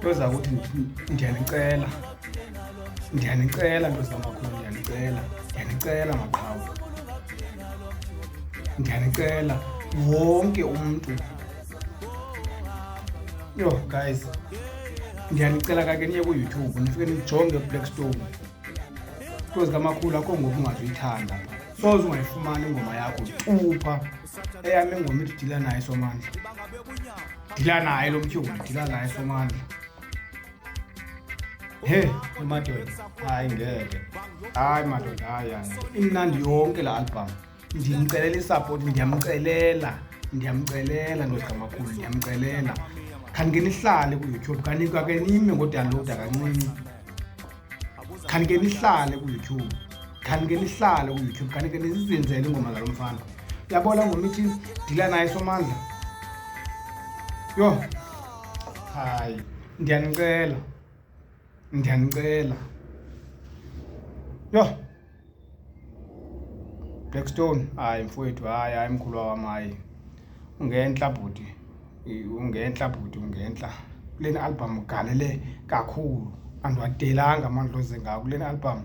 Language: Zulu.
Toza ukuthi ndiyanicela nto zamakhulu, ndiyanicela maqhawe, ndiyanicela wonke umntu. Yo guys, ndiyanicela kake niye ku-YouTube nifike nijonge Blackstone. Toza kamakhulu akho ngoku ungazuyithanda, soze ungayifumani ingoma yakho cupha. Eyami ingoma ithi dila naye Somandla, dila naye lo mtyholi, dila naye Somandla. He madoda, hayi ngeke, hayi madoda, hayi imnandi yonke la album. Ndimcelela isupport, ndiyamcelela ndozi kamakhulu, ndiyamcelela. Khanike nihlale ku-YouTube, kake nime ngodownloada kancinci, khanike nihlale ku-YouTube, khanike nizenzele ingoma zalo mfana. Uyabona ngoma ithi dila naye Somandla, yo hayi ndiyanicela yo Blackstone. Hayi mfowethu, hayi mkhulu wami, hayi ungentla bhuti, kuleni album ugalele kakhulu, andiwadelanga amandla oze ngawo kuleni album.